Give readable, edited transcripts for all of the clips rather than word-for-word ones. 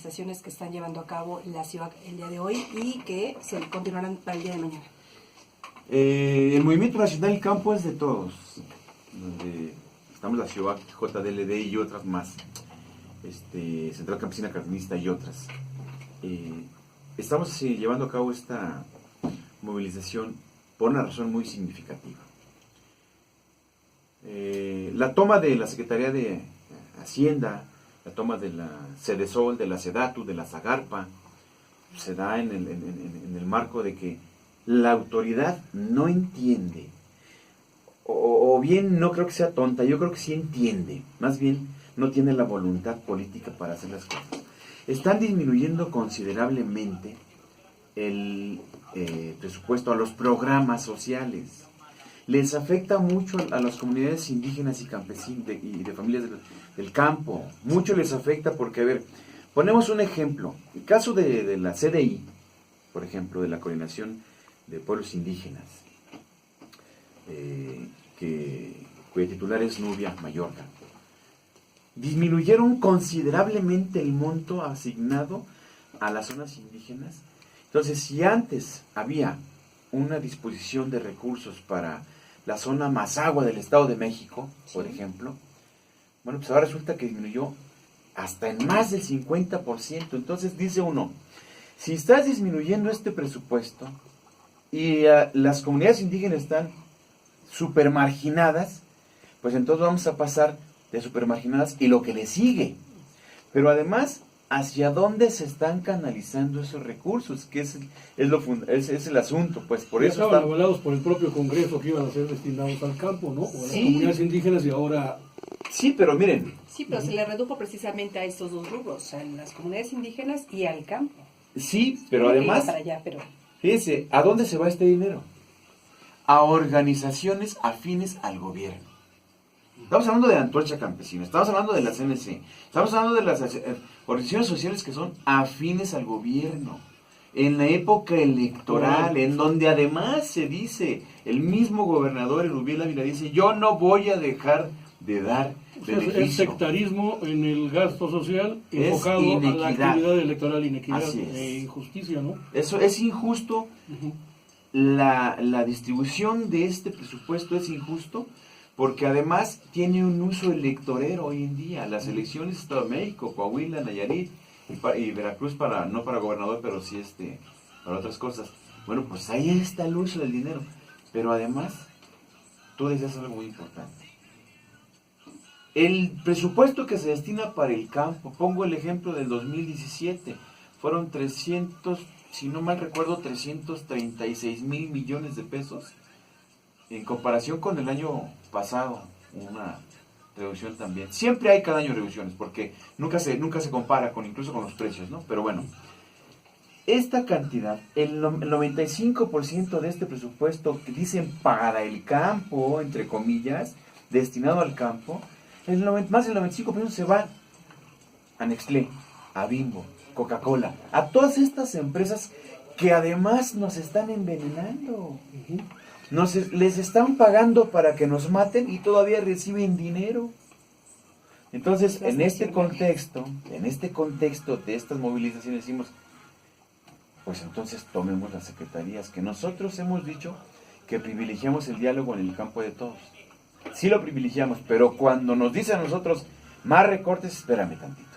movilizaciones que están llevando a cabo la CIVAC el día de hoy y que se continuarán para el día de mañana? El Movimiento Nacional del Campo es de todos, donde estamos la CIVAC, JDLD y otras más, Central Campesina Cardenista y otras. Estamos llevando a cabo esta movilización por una razón muy significativa. La toma de la Secretaría de Hacienda, la toma de la Sedesol, de la Sedatu, de la Zagarpa, se da en el marco de que la autoridad no entiende, o bien no creo que sea tonta, yo creo que sí entiende, más bien no tiene la voluntad política para hacer las cosas. Están disminuyendo considerablemente el presupuesto a los programas sociales. Les afecta mucho a las comunidades indígenas y campesinas y de familias del campo. Mucho les afecta porque, a ver, ponemos un ejemplo. El caso de la CDI, por ejemplo, de la Coordinación de Pueblos Indígenas, cuya titular es Nubia Mayorga. Disminuyeron considerablemente el monto asignado a las zonas indígenas. Entonces, si antes había una disposición de recursos para la zona Mazahua del Estado de México, por ejemplo, bueno, pues ahora resulta que disminuyó hasta en más del 50%. Entonces dice uno, si estás disminuyendo este presupuesto y las comunidades indígenas están super marginadas, pues entonces vamos a pasar de super marginadas y lo que le sigue. Pero además, ¿hacia dónde se están canalizando esos recursos? Que es el asunto, pues por ya eso estaban avalados por el propio Congreso que iban a ser destinados al campo, ¿no? O a las comunidades indígenas, y ahora... Sí, pero miren... Sí, pero se le redujo precisamente a estos dos rubros, a las comunidades indígenas y al campo. Sí, pero además... Para allá, pero... Fíjense, ¿a dónde se va este dinero? A organizaciones afines al gobierno. Estamos hablando de la Antorcha Campesina, estamos hablando de la CNC, estamos hablando de las organizaciones sociales que son afines al gobierno. En la época electoral, en donde además se dice, el mismo gobernador Erubiel Ávila dice, yo no voy a dejar de dar beneficio. Es sectarismo en el gasto social enfocado a la actividad electoral, inequidad e injusticia, ¿no? Eso es injusto. La distribución de este presupuesto es injusto porque además tiene un uso electorero hoy en día. Las elecciones de Estado de México, Coahuila, Nayarit y Veracruz, no para gobernador, pero sí para otras cosas. Bueno, pues ahí está el uso del dinero. Pero además, tú decías algo muy importante. El presupuesto que se destina para el campo, pongo el ejemplo del 2017, fueron 300, si no mal recuerdo, 336 mil millones de pesos. En comparación con el año pasado, una reducción también. Siempre hay cada año reducciones, porque nunca se compara incluso con los precios, ¿no? Pero bueno, esta cantidad, el 95% de este presupuesto que dicen para el campo, entre comillas, destinado al campo, más del 95% se va a Nestlé, a Bimbo, Coca-Cola, a todas estas empresas que además nos están envenenando. Les están pagando para que nos maten y todavía reciben dinero. Entonces, en este contexto de estas movilizaciones decimos, pues entonces tomemos las secretarías que nosotros hemos dicho que privilegiamos el diálogo en el campo de todos. Sí lo privilegiamos, pero cuando nos dicen a nosotros más recortes, espérame tantito.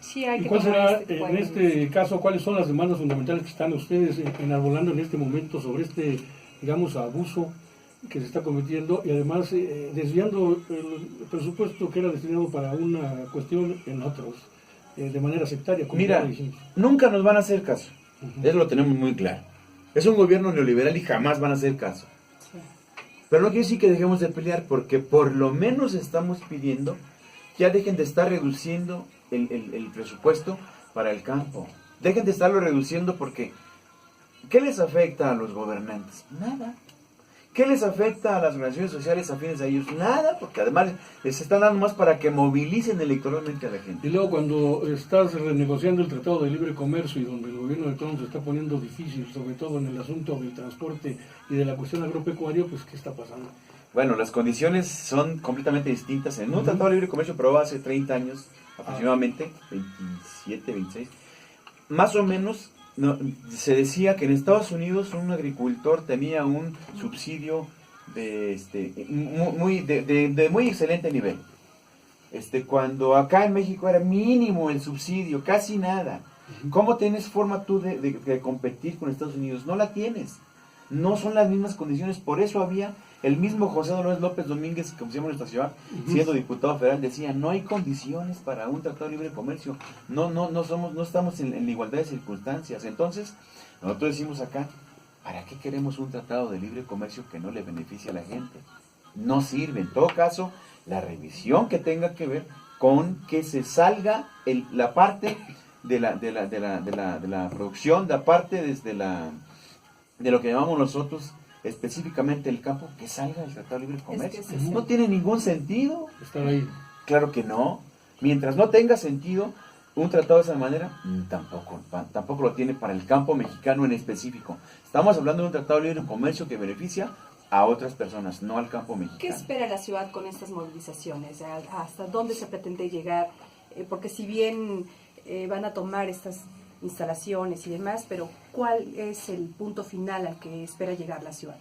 Sí, hay ¿Y que cuál será, en este caso, cuáles son las demandas fundamentales que están ustedes enarbolando en este momento sobre este, digamos, abuso que se está cometiendo y además desviando el presupuesto que era destinado para una cuestión en otros, de manera sectaria? Mira, nunca nos van a hacer caso. Eso lo tenemos muy claro. Es un gobierno neoliberal y jamás van a hacer caso. Pero no quiere decir que dejemos de pelear, porque por lo menos estamos pidiendo que ya dejen de estar reduciendo el presupuesto para el campo. Dejen de estarlo reduciendo porque ¿qué les afecta a los gobernantes? Nada. ¿Qué les afecta a las organizaciones sociales afines a ellos? Nada, porque además les están dando más para que movilicen electoralmente a la gente. Y luego cuando estás renegociando el Tratado de Libre Comercio y donde el gobierno de Trump se está poniendo difícil, sobre todo en el asunto del transporte y de la cuestión agropecuaria, pues ¿qué está pasando? Bueno, las condiciones son completamente distintas. En un Tratado de Libre Comercio aprobado hace 30 años, aproximadamente, 27, 26, más o menos, se decía que en Estados Unidos un agricultor tenía un subsidio de muy excelente nivel. Cuando acá en México era mínimo el subsidio, casi nada. ¿Cómo tienes forma tú de competir con Estados Unidos? No la tienes. No son las mismas condiciones. Por eso había el mismo José Dolores López Domínguez, como se llama en nuestra ciudad, siendo diputado federal, decía, no hay condiciones para un tratado de libre comercio. No estamos en la igualdad de circunstancias. Entonces, nosotros decimos acá, ¿para qué queremos un tratado de libre comercio que no le beneficie a la gente? No sirve. En todo caso, la revisión que tenga que ver con que se salga la parte de la producción, la parte de lo que llamamos nosotros específicamente el campo, que salga el Tratado de Libre Comercio. No tiene ningún sentido. Estar ahí. Claro que no. Mientras no tenga sentido un tratado de esa manera, tampoco lo tiene para el campo mexicano en específico. Estamos hablando de un Tratado de Libre Comercio que beneficia a otras personas, no al campo mexicano. ¿Qué espera la ciudad con estas movilizaciones? ¿Hasta dónde se pretende llegar? Porque si bien van a tomar estas instalaciones y demás, pero ¿cuál es el punto final al que espera llegar la ciudad?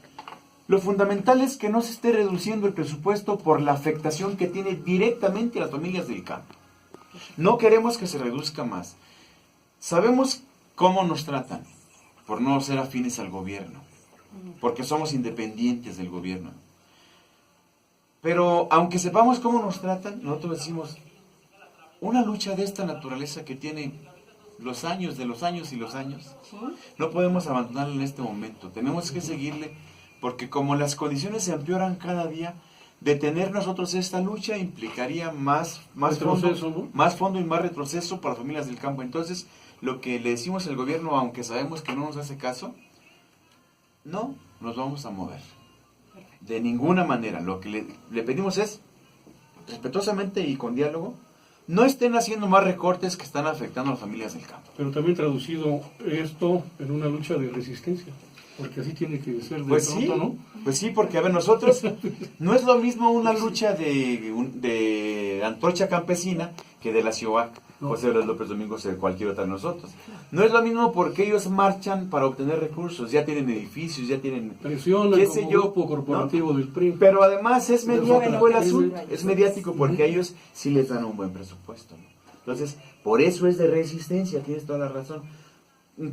Lo fundamental es que no se esté reduciendo el presupuesto por la afectación que tiene directamente a las familias del campo. No queremos que se reduzca más. Sabemos cómo nos tratan por no ser afines al gobierno, porque somos independientes del gobierno. Pero aunque sepamos cómo nos tratan, nosotros decimos, una lucha de esta naturaleza que tiene los años de los años y los años, no podemos abandonarla en este momento. Tenemos que seguirle, porque como las condiciones se empeoran cada día, detener nosotros esta lucha implicaría más fondo y más retroceso para las familias del campo. Entonces, lo que le decimos al gobierno, aunque sabemos que no nos hace caso, no nos vamos a mover. De ninguna manera. Lo que le pedimos es, respetuosamente y con diálogo, no estén haciendo más recortes que están afectando a las familias del campo. Pero también traducido esto en una lucha de resistencia, porque así tiene que ser de pues pronto, sí, ¿no? Pues sí, porque a ver, nosotros, no es lo mismo una lucha de antorcha campesina que de la CIOAC, José López Domingos o de cualquier otra de nosotros. No es lo mismo porque ellos marchan para obtener recursos, ya tienen edificios, ya tienen... Presión qué como sé yo, grupo corporativo ¿no? del PRI. Pero además es mediático el Es asunto, es mediático porque a ellos sí les dan un buen presupuesto, ¿no? Entonces, por eso es de resistencia, tienes toda la razón.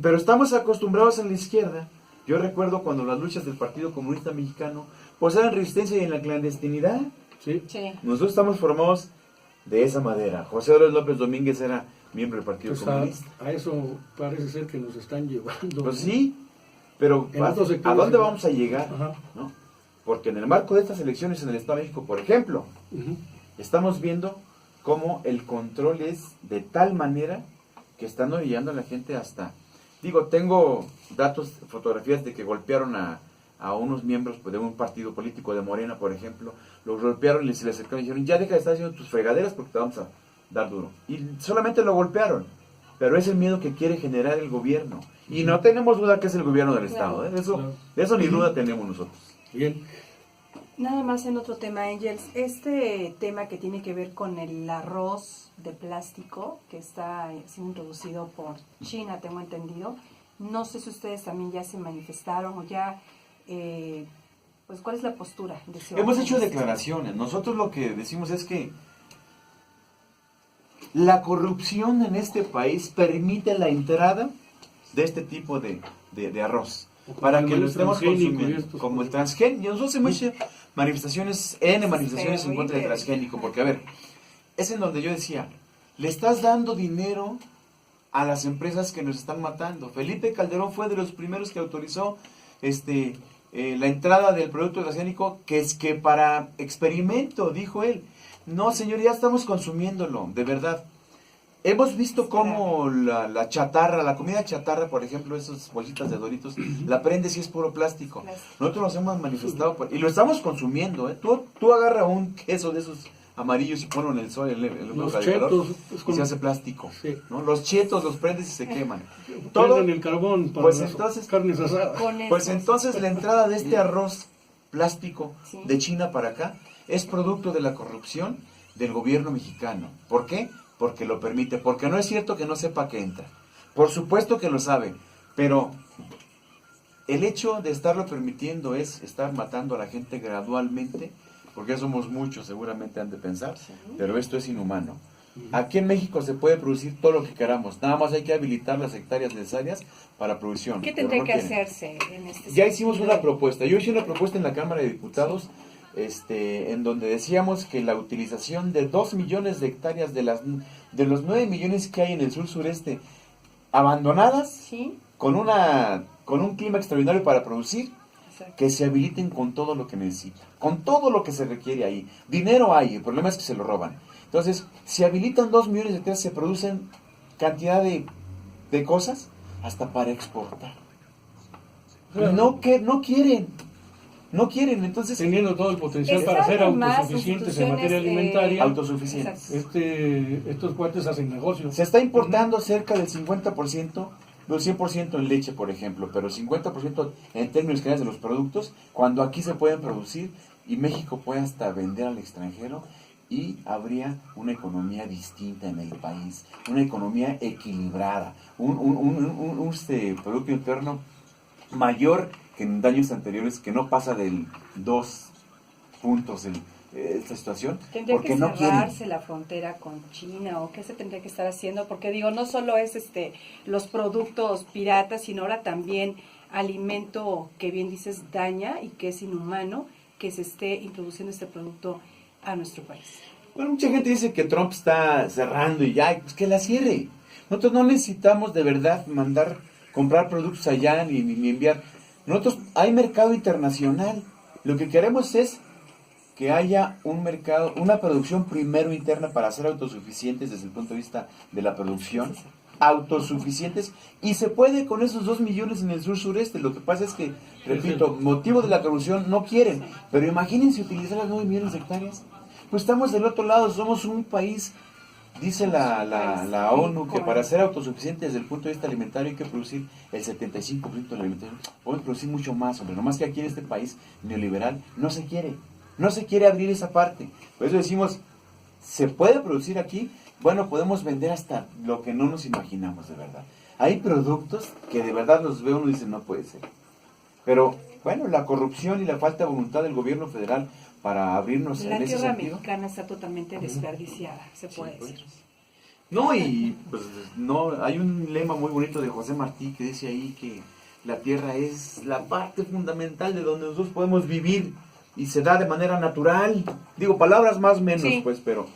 Pero estamos acostumbrados en la izquierda. Yo recuerdo cuando las luchas del Partido Comunista Mexicano, pues eran resistencia y en la clandestinidad. Sí. Nosotros estamos formados de esa manera. José López Domínguez era miembro del Partido Comunista. A eso parece ser que nos están llevando. Pues sí, pero ¿a dónde vamos a llegar? ¿No? Porque en el marco de estas elecciones en el Estado de México, por ejemplo, estamos viendo cómo el control es de tal manera que están orillando a la gente hasta... Digo, tengo datos, fotografías de que golpearon a unos miembros de un partido político de Morena, por ejemplo. Los golpearon y se les acercaron y dijeron, ya deja de estar haciendo tus fregaderas porque te vamos a dar duro. Y solamente lo golpearon. Pero es el miedo que quiere generar el gobierno. Y no tenemos duda que es el gobierno del Estado. De eso ni duda tenemos nosotros. Bien. Nada más en otro tema, Angels. Este tema que tiene que ver con el arroz de plástico que está siendo introducido por China, tengo entendido. No sé si ustedes también ya se manifestaron o ya... pues ¿cuál es la postura de Ciudad? Hemos hecho declaraciones. Nosotros lo que decimos es que la corrupción en este país permite la entrada de este tipo de arroz para que lo estemos consumiendo, como el transgénico. Nosotros hemos hecho manifestaciones en contra del transgénico, porque a ver, es en donde yo decía, le estás dando dinero a las empresas que nos están matando. Felipe Calderón fue de los primeros que autorizó la entrada del producto transgénico, que es que para experimento, dijo él. No, señor, ya estamos consumiéndolo, de verdad. Hemos visto cómo la chatarra, la comida chatarra, por ejemplo, esas bolsitas de Doritos, la prendes y es puro plástico. Nosotros nos hemos manifestado y lo estamos consumiendo. Tú agarras un queso de esos amarillos y ponlo en el sol, los chetos, y se hace plástico. Sí. ¿No? Los chetos los prendes y se queman. Todo en el carbón para pues las entonces, carnes asadas. Pues entonces la entrada de este arroz plástico de China para acá es producto de la corrupción del gobierno mexicano. ¿Por qué? Porque lo permite. Porque no es cierto que no sepa que entra. Por supuesto que lo sabe, pero el hecho de estarlo permitiendo es estar matando a la gente gradualmente, porque ya somos muchos, seguramente han de pensar, pero esto es inhumano. Aquí en México se puede producir todo lo que queramos, nada más hay que habilitar las hectáreas necesarias para producción. ¿Qué pero tendría no que quieren. hacerse en este Ya hicimos sentido? una propuesta, yo hice una propuesta en la Cámara de Diputados, en donde decíamos que la utilización de 2 millones de hectáreas de los 9 millones que hay en el sur sureste abandonadas, Sí, con un clima extraordinario para producir, exacto. que se habiliten con todo lo que necesitan, con todo lo que se requiere ahí. Dinero hay, el problema es que se lo roban. Entonces, si habilitan 2 millones de hectáreas, se producen cantidad de cosas hasta para exportar. No quieren, entonces Teniendo todo el potencial Están para ser además autosuficientes en materia instituciones, alimentaria, autosuficientes. Exacto. estos cuates hacen negocio. Se está importando cerca del 50%, del 100% en leche, por ejemplo, pero 50% en términos generales de los productos, cuando aquí se pueden producir y México puede hasta vender al extranjero y habría una economía distinta en el país, una economía equilibrada, un Producto Interno mayor que en años anteriores, que no pasa del 2 puntos esta situación, ¿Tendría porque que no cerrarse quieren. la frontera con China o qué se tendría que estar haciendo? Porque digo, no solo es los productos piratas, sino ahora también alimento que bien dices daña y que es inhumano que se esté introduciendo este producto a nuestro país. Bueno, mucha gente dice que Trump está cerrando y ya, pues que la cierre. Nosotros no necesitamos de verdad comprar productos allá ni enviar. Nosotros, hay mercado internacional. Lo que queremos es que haya un mercado, una producción primero interna para ser autosuficientes desde el punto de vista de la producción, autosuficientes, y se puede con esos 2 millones en el sur sureste. Lo que pasa es que, repito, motivo de la corrupción no quieren, pero imagínense utilizar las 9 millones de hectáreas. Pues estamos del otro lado, somos un país, dice la ONU, que para ser autosuficientes desde el punto de vista alimentario hay que producir el 75% de la alimentación. Podemos producir mucho más, hombre, nomás que aquí en este país neoliberal no se quiere abrir esa parte. Por eso decimos, ¿se puede producir aquí? Bueno, podemos vender hasta lo que no nos imaginamos de verdad. Hay productos que de verdad los ve uno y dice, no puede ser. Pero, bueno, la corrupción y la falta de voluntad del gobierno federal para abrirnos La en ese tierra sentido. mexicana está totalmente desperdiciada, se puede pues. decir. No, y pues no, hay un lema muy bonito de José Martí que dice ahí que la tierra es la parte fundamental de donde nosotros podemos vivir y se da de manera natural. Digo, palabras más o menos, Sí. pues, pero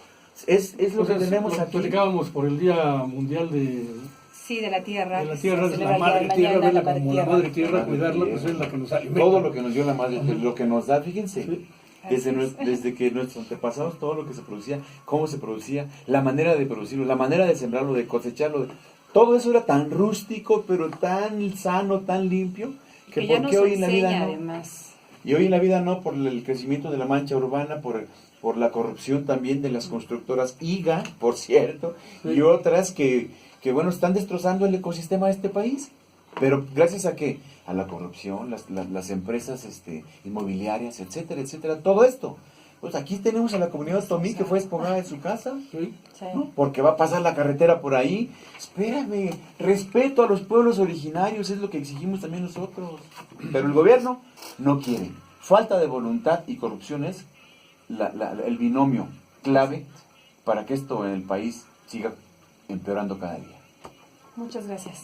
es lo que Entonces, tenemos lo aquí. platicábamos por el Día Mundial de Sí, de la tierra. la que tierra, se de celebra la el día de madre tierra, mañana, verla como la madre tierra, Madre cuidarla, tierra. pues es la que nos alimenta. Todo lo que nos dio la madre, lo que nos da, fíjense, Sí. desde que nuestros antepasados, todo lo que se producía, cómo se producía, la manera de producirlo, la manera de sembrarlo, de cosecharlo, todo eso era tan rústico, pero tan sano, tan limpio, que ya por nos qué hoy en la enseña, vida no. además. Y hoy en la vida no, por el crecimiento de la mancha urbana, por la corrupción también de las constructoras IGA, por cierto, y Sí. otras que bueno, están destrozando el ecosistema de este país. Pero gracias a qué? A la corrupción, las empresas inmobiliarias, etcétera, etcétera, todo esto. Pues aquí tenemos a la comunidad otomí que fue despojada de su casa, Sí. Sí. ¿no? Porque va a pasar la carretera por ahí. Espérame, respeto a los pueblos originarios, es lo que exigimos también nosotros. Pero el gobierno no quiere. Falta de voluntad y corrupción es el binomio clave para que esto en el país siga empeorando cada día. Muchas gracias.